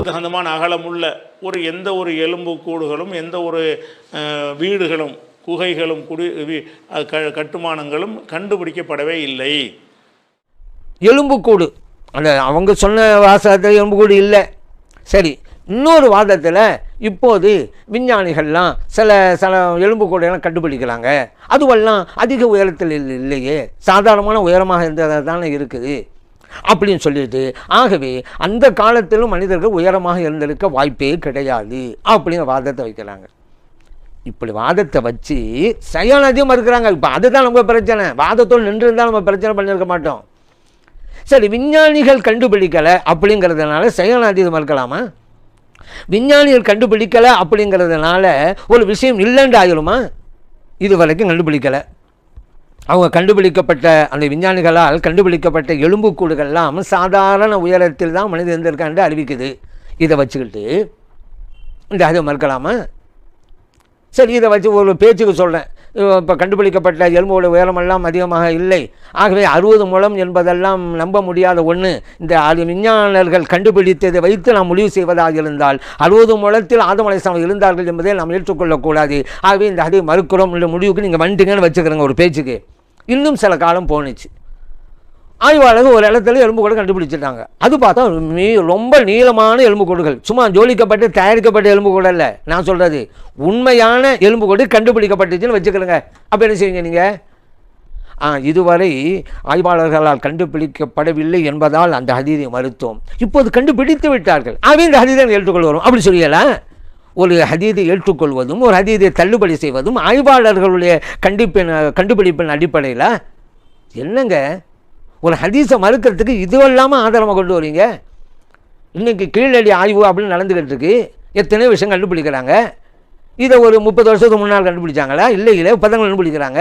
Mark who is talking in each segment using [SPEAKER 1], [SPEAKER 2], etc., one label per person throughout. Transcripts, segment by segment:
[SPEAKER 1] தகுந்தமான அகலமுள்ள எந்த ஒரு எலும்பு கூடுகளும் எந்த ஒரு வீடுகளும் குகைகளும் கட்டுமானங்களும் கண்டுபிடிக்கப்படவே இல்லை.
[SPEAKER 2] எலும்புக்கூடு அந்த அவங்க சொன்ன வாசகத்தில் எலும்புக்கூடு இல்லை. சரி, இன்னொரு வாதத்தில் இப்போது விஞ்ஞானிகள்லாம் சில எலும்புக்கூடையெல்லாம் கண்டுபிடிக்கிறாங்க. அதுவெல்லாம் அதிக உயரத்தில் இல்லையே, சாதாரணமான உயரமாக இருந்ததாக தானே இருக்குது அப்படின்னு சொல்லிட்டு, ஆகவே அந்த காலத்திலும் மனிதர்கள் உயரமாக இருந்திருக்க வாய்ப்பே கிடையாது அப்படின்னு வாதத்தை வைக்கிறாங்க. இப்படி வாதத்தை வச்சு சயானதையும் மறுக்கிறாங்க. இப்போ அதுதான் நம்ம பிரச்சனை. வாதத்தோடு நின்றுருந்தால் நம்ம பிரச்சனை பண்ணியிருக்க மாட்டோம். சரி, விஞ்ஞானிகள் கண்டுபிடிக்கலை அப்படிங்கிறதுனால சயானதை மறுக்கலாமா? விஞ்ஞானிகள் கண்டுபிடிக்கலை அப்படிங்கிறதுனால ஒரு விஷயம் இல்லைன்னு ஆகிடுமா? இது வரைக்கும் கண்டுபிடிக்கலை. அவங்க கண்டுபிடிக்கப்பட்ட அந்த விஞ்ஞானிகளால் கண்டுபிடிக்கப்பட்ட எலும்புக்கூடுகள்லாம் சாதாரண உயரத்தில் தான் மனிதன் இருந்திருக்கான்னு அறிவிக்குது. இதை வச்சுக்கிட்டு இந்த அதை மறுக்கலாமா? சரி, இதை வச்சு ஒரு பேச்சுக்கு சொல்கிறேன். இப்போ கண்டுபிடிக்கப்பட்ட எலும்போட உயரமெல்லாம் அதிகமாக இல்லை, ஆகவே 60 முழம் என்பதெல்லாம் நம்ப முடியாத ஒன்று. இந்த விஞ்ஞானிகள் கண்டுபிடித்ததை வைத்து நாம் முடிவு செய்வதாக இருந்தால் 60 முழத்தில் ஆதம் அலைஹிஸ்ஸலாம் இருந்தார்கள் என்பதை நாம் ஏற்றுக்கொள்ளக்கூடாது. ஆகவே இந்த அதை மறுக்கிறோம் என்ற முடிவுக்கு நீங்கள் வந்துட்டீங்கன்னு வச்சுக்கிறேங்க ஒரு பேச்சுக்கு. இன்னும் சில காலம் போணுச்சு. ஆய்வாளர்கள் ஒரு இடத்துல எலும்புக்கூடு கண்டுபிடிச்சிட்டாங்க. அது பார்த்தா ரொம்ப நீளமான எலும்புக்கூடுகள், சும்மா ஜோலிக்கப்பட்டு தயாரிக்கப்பட்ட எலும்புக்கூடு இல்லை, நான் சொல்கிறது உண்மையான எலும்புக்கூடு கண்டுபிடிக்கப்பட்டுச்சுன்னு வச்சுக்கிறேங்க. அப்போ என்ன செய்வீங்க நீங்கள்? இதுவரை ஆய்வாளர்களால் கண்டுபிடிக்கப்படவில்லை என்பதால் அந்த ஹதீதை மறுத்தோம். இப்போது கண்டுபிடித்து விட்டார்கள், ஆகவே இந்த ஹதீதை ஏற்றுக்கொள்வோம் அப்படி சொல்லலாம். ஒரு ஹதீதை ஏற்றுக்கொள்வதும் ஒரு ஹதீதை தள்ளுபடி செய்வதும் ஆய்வாளர்களுடைய கண்டுபிடிப்பின் அடிப்படையில் என்னங்க? ஒரு ஹதீஸை மறுக்கிறதுக்கு இதுவெல்லாமல் ஆதாரமாக கொண்டு வரீங்க. இன்றைக்கி கீழடி ஆய்வு அப்படின்னு நடந்துக்கிட்டு இருக்கு. எத்தனை விஷயம் கண்டுபிடிக்கிறாங்க. இதை ஒரு 30 வருஷத்துக்கு முன்னால் கண்டுபிடிச்சாங்களா? இல்லை, பதங்கள் கண்டுபிடிக்கிறாங்க.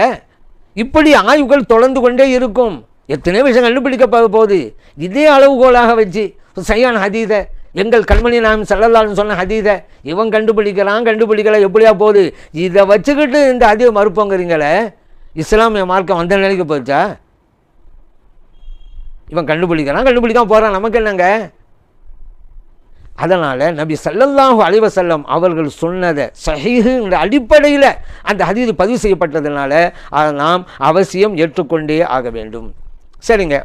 [SPEAKER 2] இப்படி ஆய்வுகள் தொடர்ந்து கொண்டே இருக்கும். எத்தனை விஷயம் கண்டுபிடிக்க போகுது. இதே அளவுகோலாக வச்சு சையான் ஹதீதை, எங்கள் கண்மணி நாயம் ஸல்லல்லாஹு அலைஹி சொன்ன ஹதீதை இவன் கண்டுபிடிக்கல எப்படியா போகுது. இதை வச்சுக்கிட்டு இந்த ஹதீஸை மறுப்போங்கிறீங்களே, இஸ்லாமிய மார்க்கம் அந்த நிலைக்கு போச்சா? இவன் கண்டுபிடிக்காம போகிறான், நமக்கு என்னங்க? அதனால் நபி ஸல்லல்லாஹு அலைஹி வஸல்லம் அவர்கள் சொன்னதை ஸஹீஹுங்கிற அடிப்படையில் அந்த ஹதீஸ் பதிவு செய்யப்பட்டதுனால அதை நாம் அவசியம் ஏற்றுக்கொண்டே ஆக வேண்டும். சரிங்க,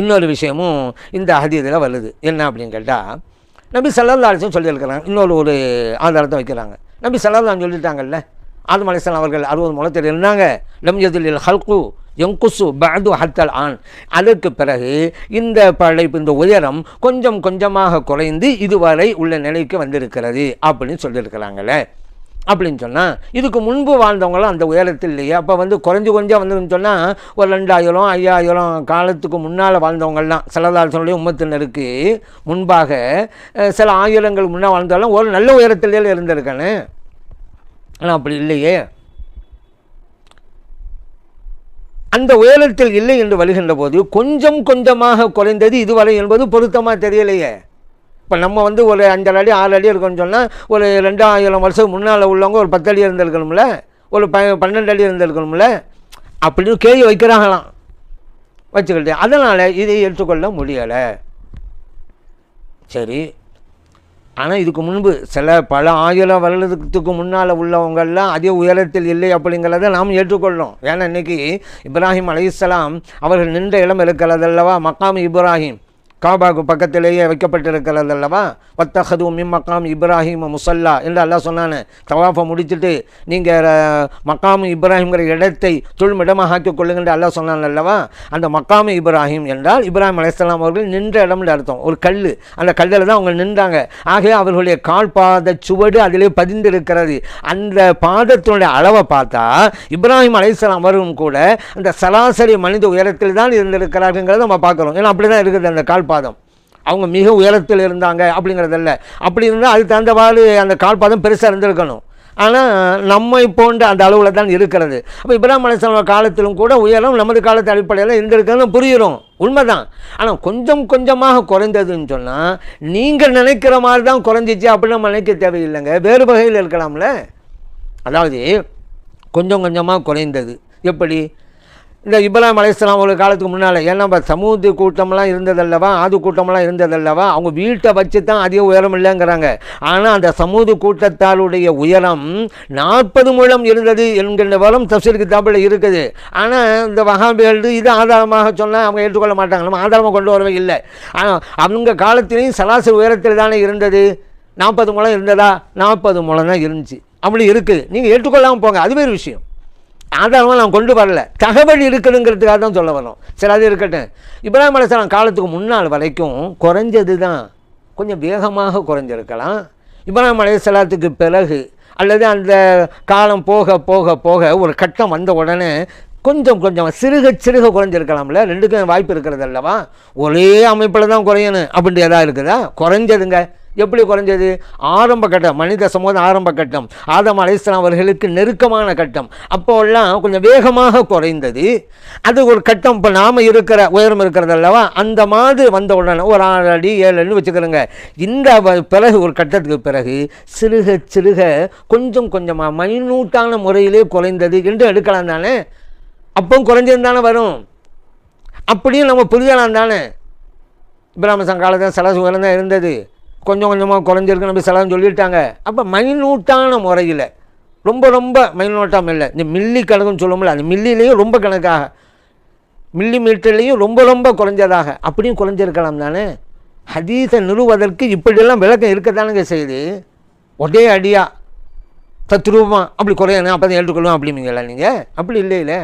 [SPEAKER 2] இன்னொரு விஷயமும் இந்த ஹதீஸில் வருது. என்ன அப்படின்னு கேட்டால், நபி ஸல்லல்லாஹு அலைஹி வஸல்லம் சொல்லியிருக்கிறாங்க. இன்னொரு ஒரு ஆதாரத்தை வைக்கிறாங்க. நபி ஸல்லல்லாஹு அலைஹி சொல்லிட்டாங்கல்ல, ஆதம் அலைஹிஸ்ஸலாம் அவர்கள் 60 முழத்தில் இருந்தாங்க. லம் யதுலில் ஹல்கு யங்குசு பஅது ஹத்தல் ஆன். அதற்கு பிறகு இந்த படைப்பு, இந்த உயரம் கொஞ்சம் கொஞ்சமாக குறைந்து இதுவரை உள்ள நிலைக்கு வந்திருக்கிறது அப்படின்னு சொல்லியிருக்கிறாங்களே. அப்படின்னு சொன்னால் இதுக்கு முன்பு வாழ்ந்தவங்களாம் அந்த உயரத்தில் இல்லையா? அப்போ குறைஞ்சு கொஞ்சம் வந்துன்னு சொன்னால் ஒரு 2000 5000 காலத்துக்கு முன்னால் வாழ்ந்தவங்கள்லாம் ஸல்லல்லாஹு அலைஹி வஸல்லம் உம்மத்தினருக்கு முன்பாக சில ஆயிரங்கள் முன்னால் வாழ்ந்தாலும் ஒரு நல்ல உயரத்திலே இருந்திருக்கானே. ஆனால் அப்படி இல்லையே. அந்த உயரத்தில் இல்லை என்று வருகின்ற போது கொஞ்சம் கொஞ்சமாக குறைந்தது இதுவரை என்பது பொருத்தமாக தெரியலையே. இப்போ நம்ம ஒரு 5 அடி 6 அடி இருக்கோன்னு சொன்னால் ஒரு 2000 வருஷம் முன்னால் உள்ளவங்க ஒரு 10 அடி இருந்திருக்கணும்ல, ஒரு 12 அடி இருந்திருக்கணும்ல அப்படின்னு கேள்வி வைக்கிறாங்களாம் வச்சுக்கிட்டு. அதனால் இதை ஏற்றுக்கொள்ள முடியலை. சரி, ஆனால் இதுக்கு முன்பு பல 1000 வருடத்துக்கு முன்னால் உள்ளவங்கள்லாம் அதே உயரத்தில் இல்லை அப்படிங்கிறத நாம் ஏற்றுக்கொள்ளோம். ஏன்னா இன்றைக்கி இப்ராஹிம் அலைஹிஸ்ஸலாம் அவர்கள் நின்ற இடம் இருக்கிறதல்லவா, மக்காம் இப்ராஹிம், காபாவுக்கு பக்கத்திலேயே வைக்கப்பட்டிருக்கிறதல்லவா. வத்தஹது மின் மக்காம் இப்ராஹிம் முசல்லா என்று அல்லாஹ் சொன்னானே. தவாஃபை முடிச்சுட்டு நீங்கள் மக்காம் இப்ராஹிம்ங்கிற இடத்தை தொழுமிடமாக ஆக்கிக் கொள்ளுங்கிற அல்லாஹ் சொன்னான் அல்லவா. அந்த மக்காம் இப்ராஹிம் என்றால் இப்ராஹிம் அலைஹிஸ்ஸலாம் அவர்கள் நின்ற இடம்னு அர்த்தம். ஒரு கல், அந்த கல்லில் தான் அவங்க நின்றாங்க. ஆகவே அவர்களுடைய கால் பாத சுவடு அதிலே பதிந்திருக்கிறது. அந்த பாதத்தினுடைய அளவை பார்த்தா இப்ராஹிம் அலைஹிஸ்ஸலாம் அவர்களும் கூட அந்த சராசரி மனித உயரத்தில் தான் இருந்திருக்கிறார்கள்ங்கிறத நம்ம பார்க்குறோம். ஏன்னா அப்படி தான் இருக்குது அந்த கால் பாதம். அவங்க மிக உயரத்தில் இருந்தாங்க அப்படிங்கிறதல்ல. அப்படி இருந்தால் அது தகுந்தவாறு அந்த கால்பாதம் பெருசாக இருந்திருக்கணும். ஆனால் நம்மை போன்ற அந்த அளவில் தான் இருக்கிறது. அப்போ இப்ராஹிம் அலைஹிஸ்ஸலாம் காலத்திலும் கூட உயரம் நமது காலத்து அடிப்படையில் இருந்திருக்குன்னு புரிகிறோம், உண்மைதான். ஆனால் கொஞ்சம் கொஞ்சமாக குறைந்ததுன்னு சொன்னால் நீங்கள் நினைக்கிற மாதிரி தான் குறைஞ்சிச்சு அப்படின்னு நம்ம நினைக்க தேவையில்லைங்க. வேறு வகையில் இருக்கலாம்ல. அதாவது கொஞ்சம் கொஞ்சமாக குறைந்தது எப்படி? இந்த இப்ராஹிம் அலைஹிஸ்ஸலாம் ஒரு காலத்துக்கு முன்னால், ஏன்னா சமூக கூட்டமெல்லாம் இருந்ததல்லவா, ஆது கூட்டமெல்லாம் இருந்ததல்லவா, அவங்க வீட்டை வச்சு தான் அதிக உயரம் இல்லைங்கிறாங்க. ஆனால் அந்த சமூக கூட்டத்தாருடைய உயரம் 40 முழம் இருந்தது என்கின்ற வரம் தஃப்சீர் கிதாபில் இருக்குது. ஆனால் இந்த வஹாபிகள் இது ஆதாரமாக சொன்னால் அவங்க ஏற்றுக்கொள்ள மாட்டாங்க, நம்ம ஆதாரமாக கொண்டு வரவே இல்லை. ஆனால் அவங்க காலத்திலையும் சராசரி உயரத்தில் தானே இருந்தது. 40 முழம் இருந்ததா? 40 முழம் தான் இருந்துச்சு. அப்படி இருக்குது. நீங்கள் ஏற்றுக்கொள்ளாமல் போங்க, அது வேறு விஷயம். ஆதாரமாக நான் கொண்டு வரல, தகவல் இருக்குதுங்கிறதுக்காக தான் சொல்ல வரோம். சரி, அது இருக்கட்டும். இப்ராஹிம் அலைஹிஸ்ஸலாம் காலத்துக்கு முன்னால் வரைக்கும் குறைஞ்சது தான், கொஞ்சம் வேகமாக குறைஞ்சிருக்கலாம். இப்ராஹிம் அலைஹிஸ்ஸலாத்துக்கு பிறகு அல்லது அந்த காலம் போக போக போக ஒரு கட்டம் வந்த உடனே கொஞ்சம் கொஞ்சம் சிறுக சிறுக குறைஞ்சிருக்கலாம்ல. ரெண்டுக்கும் வாய்ப்பு இருக்கிறது அல்லவா. ஒரே அமைப்பில் தான் குறையணும் அப்படின்ட்டு எதாவது இருக்குதா? குறைஞ்சதுங்க. எப்படி குறைஞ்சது? ஆரம்ப கட்டம், மனித சமூகம் ஆரம்ப கட்டம், ஆதம் அலைஹிஸ்ஸலாம் அவர்களுக்கு நெருக்கமான கட்டம். அப்போல்லாம் கொஞ்சம் வேகமாக குறைந்தது. அது ஒரு கட்டம். இப்போ நாம் இருக்கிற உயரம் இருக்கிறது அல்லவா, அந்த மாதிரி வந்த உடனே ஒரு 6 அடி 7 அடி வச்சுக்கிறோங்க. இந்த பிறகு ஒரு கட்டத்துக்கு பிறகு சிறுக சிறுக கொஞ்சம் கொஞ்சமாக மைனூட்டான முறையிலே குறைந்தது என்று எடுக்கலாம் தானே. அப்போ குறைஞ்சது தானே வரும். அப்படியும் நம்ம புரியலாம் தானே. இப்ராஹிம் காலத்தில் சலாசு உயரம் தான் இருந்தது, கொஞ்சம் கொஞ்சமாக குறைஞ்சிருக்கு நம்ம சலாம் சொல்லிட்டாங்க. அப்போ மைனூட்டான முறையில், ரொம்ப ரொம்ப மைனூட்டாக இல்லை, இந்த மில்லி கணக்குன்னு சொல்லுவோம்ல, அந்த மில்லிலையும் ரொம்ப கணக்காக, மில்லி மீட்டர்லேயும் ரொம்ப ரொம்ப குறைஞ்சதாக அப்படியும் குறைஞ்சிருக்கலாம் தானே. ஹதீஸை நிறுவதற்கு இப்படியெல்லாம் விளக்கம் இருக்கத்தானுங்க செய்யுது. ஒரே அடியாக தத்ரூபமாக அப்படி குறையணும் அப்போ தான் ஏற்றுக்கொள்ளும் அப்படிங்களா நீங்கள்? அப்படி இல்லையில.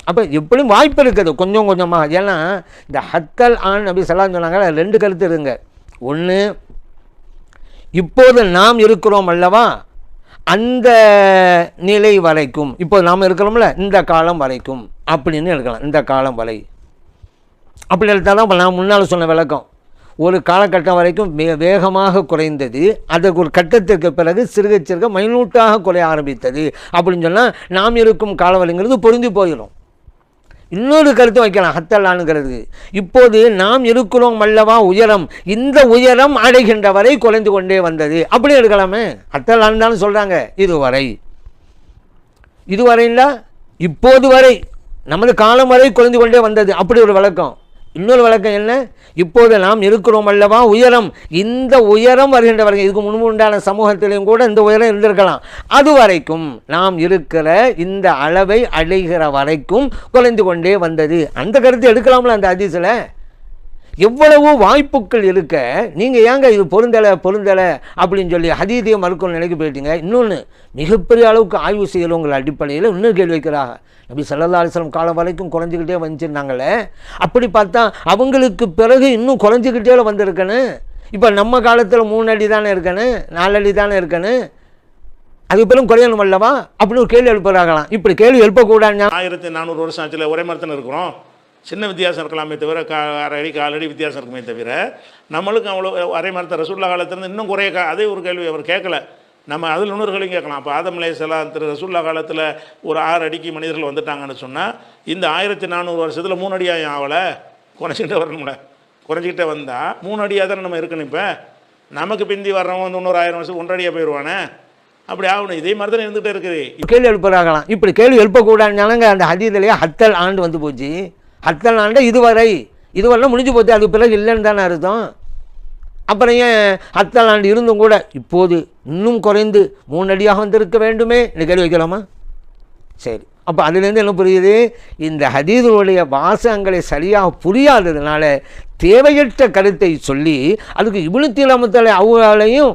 [SPEAKER 2] அப்போ எப்படியும் வாய்ப்பு இருக்குது கொஞ்சம் கொஞ்சமாக. ஏன்னா இந்த ஹத்தல் ஆன் அப்படி சலாம் சொன்னாங்க. 2 கருத்து இருங்க. ஒன்று, இப்போது நாம் இருக்கிறோம் அல்லவா, அந்த நிலை வரைக்கும், இப்போது நாம் இருக்கிறோம்ல இந்த காலம் வரைக்கும் அப்படின்னு எடுக்கலாம். இந்த காலம் வரை அப்படி எடுத்தால் தான் இப்போ நான் முன்னால் சொன்ன விளக்கம். ஒரு காலகட்டம் வரைக்கும் வேகமாக குறைந்தது, அதற்கு ஒரு கட்டத்திற்கு பிறகு சிறுக சிறுக மைனூட்டாக குறைய ஆரம்பித்தது அப்படின்னு சொன்னால் நாம் இருக்கும் காலம் வரைங்கிறது பொருந்தி போயிடும். இன்னொரு கருத்து வைக்கலாம் ஹத்தல்லானுங்கிறது. இப்போது நாம் இருக்கிறோம் அல்லவா உயரம், இந்த உயரம் அடைகின்ற வரை குறைந்து கொண்டே வந்தது அப்படி எடுக்கலாமே. ஹத்தல்லான்னு தானே சொல்கிறாங்க. இதுவரைங்களா இப்போது வரை நமது காலம் வரை குறைந்து கொண்டே வந்தது அப்படி ஒரு விளக்கம். இன்னொரு விளக்கம் என்ன? இப்போது நாம் இருக்கிறோம் அல்லவா உயரம், இந்த உயரம் வருகின்ற வரை, இதுக்கு முன்பு உண்டான சமூகத்திலையும் கூட இந்த உயரம் இருந்திருக்கலாம், அது வரைக்கும் நாம் இருக்கிற இந்த அளவை அடைகிற வரைக்கும் குறைந்து கொண்டே வந்தது. அந்த கருத்து எடுக்கலாம்ல அந்த ஹதீஸில். எவ்வளவோ வாய்ப்புகள் இருக்க நீங்கள் ஏங்க இது பொருந்தலை அப்படின்னு சொல்லி ஹதீஸையும் மறுக்கணும் நிலைக்கு போயிட்டீங்க. இன்னொன்று, மிகப்பெரிய அளவுக்கு ஆய்வு செய்யலவங்கிற அடிப்படையில் இன்னொரு கேள்வி வைக்கிறாங்க. நபி ஸல்லல்லாஹு அலைஹி வஸல்லம் காலம் வரைக்கும் குறைஞ்சிக்கிட்டே வந்துருந்தாங்களே, அப்படி பார்த்தா அவங்களுக்கு பிறகு இன்னும் குறைஞ்சிக்கிட்டே வந்திருக்கணும். இப்போ நம்ம காலத்தில் 3 அடி தானே இருக்கணும், 4 அடி தானே இருக்கணும், அதுக்கு பிறகு குறையணும் அல்லவா அப்படின்னு ஒரு கேள்வி எழுப்புறாங்களாம். இப்படி கேள்வி எழுப்பக்கூடாது.
[SPEAKER 1] 1400 வருஷம் ஆச்சுல ஒரே மாதிரி தானே இருக்கிறோம். சின்ன வித்தியாசம் இருக்கலாமே தவிர, 1/2 அடி 4 அடி வித்தியாசம் இருக்குமே தவிர, நம்மளுக்கும் அவ்வளோ ஒரே மாதிரி ரசூலுல்லாஹ் காலத்திலேருந்து இன்னும் குறைய அதே ஒரு கேள்வி அவர் கேட்கல. நம்ம அதில் இன்னொருகளையும் கேட்கலாம். அப்போ ஆதம் அலைஹிஸ்ஸலாம் ரசூலுல்லாஹ் காலத்தில் ஒரு 6 அடிக்கு மனிதர்கள் வந்துட்டாங்கன்னு சொன்னால், இந்த 1400 வருஷத்தில் 3 அடியாக ஆகலை, குறைச்சிக்கிட்டே வரணும்ல. குறைஞ்சிக்கிட்டே வந்தால் 3 அடியாக தானே நம்ம இருக்கணும். இப்போ நமக்கு பிந்தி வர்றவங்க வந்து இன்னொரு 1000 வருஷம் 1 அடியாக போயிடுவானே, அப்படி ஆகணும். இதே மாதிரி தானே இருந்துகிட்டே இருக்குது.
[SPEAKER 2] கேள்வி எழுப்புறாங்களாம். இப்படி கேள்வி எழுப்பக்கூடாதுனாலங்க அந்த ஹதீஸிலேயே ஹத்தல் ஆண்டு வந்து போச்சு. ஹத்தல் ஆண்டு இதுவரை முடிஞ்சு போச்சு, அதுக்கு பிறகு இல்லைன்னு தானே அர்த்தம். அப்புறம் ஏன் ஹத்தல் ஆண்டு இருந்தும் கூட இப்போது இன்னும் குறைந்து 3 அடியாக வந்திருக்க வேண்டுமே இந்த கேள்வி வைக்கலாமா? சரி, அப்போ அதுலேருந்து என்ன புரியுது? இந்த ஹதீஸுடைய வாசகங்களை சரியாக புரியாததுனால தேவையற்ற கருத்தை சொல்லி அதுக்கு இப்னு ரஹ்மத்துல்லாஹி அவங்களையும்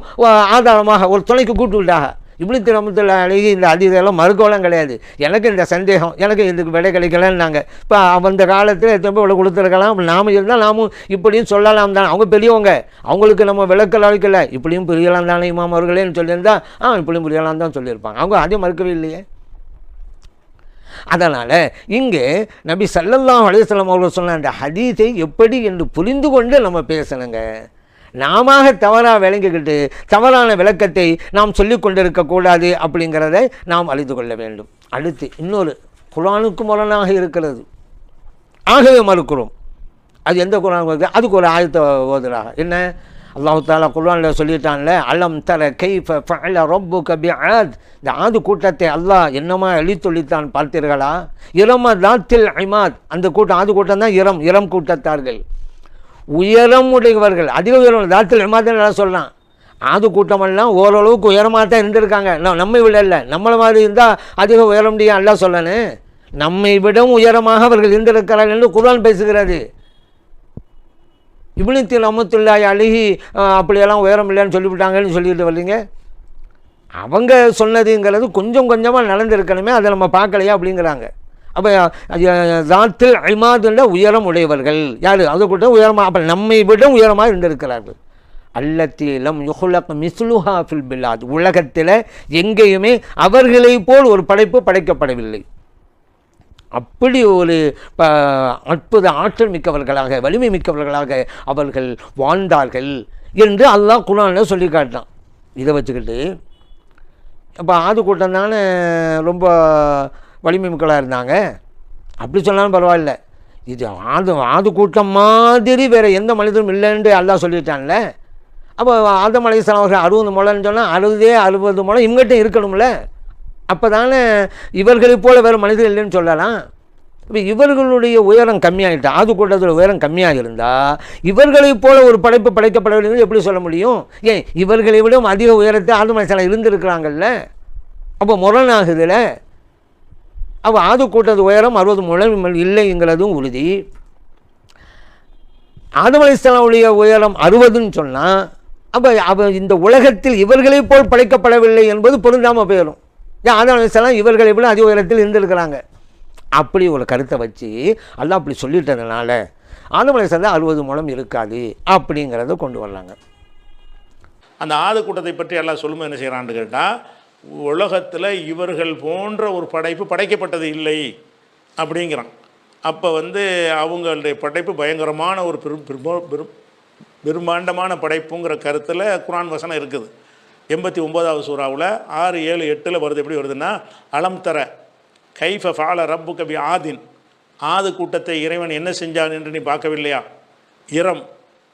[SPEAKER 2] ஆதாரமாக ஒரு துணைக்கு கூட்டு விட்டாங்க. இப்னு ரஹ்மத்துல்லாஹி இந்த ஹதீஸெல்லாம் மறுக்கவெல்லாம் கிடையாது. எனக்கு இந்த சந்தேகம், எனக்கு இதுக்கு விடை கிடைக்கலன்னாங்க. இப்போ அந்த காலத்தில் திரும்ப விட கொடுத்துருக்கலாம், நாம இருந்தால் நாமும் இப்படியும் சொல்லலாம் தானே. அவங்க பெரியவங்க, அவங்களுக்கு நம்ம விளக்கல் அளிக்கல, இப்படியும் புரியலாம் தானே இமாம் அவர்களேன்னு சொல்லியிருந்தா இப்படியும் புரியலாம் தான் சொல்லியிருப்பாங்க. அவங்க அதே மறுக்கவே இல்லையே. அதனால் இங்கே நபி ஸல்லல்லாஹு அலைஹி வஸல்லம் அவர்கள் சொன்ன அந்த ஹதீஸை எப்படி என்று புரிந்து கொண்டு நம்ம பேசணுங்க. நாம தவறாக விளங்கிக்கிட்டு தவறான விளக்கத்தை நாம் சொல்லிக் கொண்டிருக்கக்கூடாது அப்படிங்கிறத நாம் அறிந்து கொள்ள வேண்டும். அடுத்து இன்னொரு குர்ஆனுக்கு முரணாக இருக்கிறது, ஆகவே மறுக்கிறோம். அது எந்த குர்ஆன்? அதுக்கு ஒரு ஆயத்தை ஓதுறாங்க. என்ன? அல்லாஹ் தஆலா குர்ஆனில் சொல்லிட்டான்ல, அலம் தர கைஃப ஃபஅல ரப்புக பிஆத், இந்த ஆது கூட்டத்தை அல்லாஹ் என்னமா அழித்தொழித்தான் பார்த்தீர்களா? இரம தாத்தில் இமாத், அந்த கூட்டம் ஆது கூட்டம் தான் இரம் கூட்டத்தார்கள், உயரம் உடையவர்கள், அதிக உயரம். தாத்தில் இமாத்னு நல்லா சொல்லலாம். ஆது கூட்டமெல்லாம் ஓரளவுக்கு உயரமாக தான் இருந்திருக்காங்க. நம்மை விட இல்லை, நம்மளை மாதிரி இருந்தால் அதிக உயர முடியும் அல்ல சொல்லணும். நம்மை விடவும் உயரமாக அவர்கள் இருந்திருக்கிறார்கள் என்று குர்ஆன் பேசுகிறது. இப்னு ரஹ்மத்துல்லாஹி அலைஹி அப்படியெல்லாம் உயரம் இல்லைன்னு சொல்லிவிட்டாங்கன்னு சொல்லிட்டு வரீங்க. அவங்க சொன்னதுங்கிறது கொஞ்சம் கொஞ்சமாக நடந்திருக்கணுமே, அதை நம்ம பார்க்கலையா அப்படிங்கிறாங்க. அப்போ தாத்தில் இமாதுன்ற உயரம் உடையவர்கள் யார்? அது கூட உயரமாக, அப்போ நம்மை விட உயரமாக இருந்திருக்கிறார்கள். அல்லத்தி லம் யுஹ்லக் மிஸ்லுஹா ஃபில் பிலாத், உலகத்தில் எங்கேயுமே அவர்களை போல் ஒரு படைப்பு படைக்கப்படவில்லை. அப்படி ஒரு அற்புத ஆற்றல் மிக்கவர்களாக, வலிமை மிக்கவர்களாக அவர்கள் வாழ்ந்தார்கள் என்று அல்லாஹ் குர்ஆனில் சொல்லி காட்டினான். இதை வச்சுக்கிட்டு அப்போ ஆது கூட்டம் தானே ரொம்ப வலிமை மிக்கவளாக இருந்தாங்க, அப்படி சொன்னாலும் பரவாயில்ல. இது ஆது கூட்டம் மாதிரி வேறு எந்த மனிதரும் இல்லைன்னு அல்லாஹ் சொல்லிட்டான்ல. அப்போ ஆதம் அலைஹிஸ்ஸலாம் அவர்கள் 60 முழம்னு சொன்னால் 60 முழம் இவங்ககிட்ட இருக்கணும்ல. அப்போ தானே இவர்களைப் போல் வேறு மனிதர் இல்லைன்னு சொல்லலாம். இப்போ இவர்களுடைய உயரம் கம்மியாகிட்டா, ஆது கூட்டத்தில் உயரம் கம்மியாக இருந்தால் இவர்களைப் போல் ஒரு படைப்பு படைக்கப்படவில்லை எப்படி சொல்ல முடியும்? ஏன் இவர்களை விட அதிக உயரத்தை ஆதம் அலைஹிஸ்ஸலாம் இருந்திருக்கிறாங்கல்ல. அப்போ முரணாகுதுல. அப்போ ஆது கூட்டத்து உயரம் 60 முழம் இல்லைங்கிறதும் உறுதி. ஆதம் அலைஹிஸ்ஸலாமுடைய உயரம் 60ன்னு சொன்னால் அப்போ இந்த உலகத்தில் இவர்களைப் போல் படைக்கப்படவில்லை என்பது பொருந்தாமல் போயிடும். ஏன் ஆதம் அலைஹிஸ்ஸலாம் இவர்களை விட அதிக உயரத்தில் இருந்திருக்கிறாங்க. அப்படி ஒரு கருத்தை வச்சு அல்லாஹ் அப்படி சொல்லிட்டதுனால ஆதம் அலைஹிஸ்ஸலாம் 60 முழம் இருக்காது அப்படிங்கிறத கொண்டு வர்றாங்க.
[SPEAKER 1] அந்த ஆது கூட்டத்தை பற்றி எல்லாம் சொல்லும்போது என்ன செய்கிறான்னு கேட்டால், உலகத்தில் இவர்கள் போன்ற ஒரு படைப்பு படைக்கப்பட்டது இல்லை அப்படிங்கிறான். அப்போ அவங்களுடைய படைப்பு பயங்கரமான ஒரு பெரும்பாண்டமான படைப்புங்கிற கருத்தில் குர்ஆன் வசனம் இருக்குது. 89வது சூறாவில் 6, 7, 8 வருது. எப்படி வருதுன்னா, அலம் தர கைஃப ஃபஅல ரப்புக பி ஆதின், ஆது கூட்டத்தை இறைவன் என்ன செஞ்சான் என்று நீ பார்க்கவில்லையா?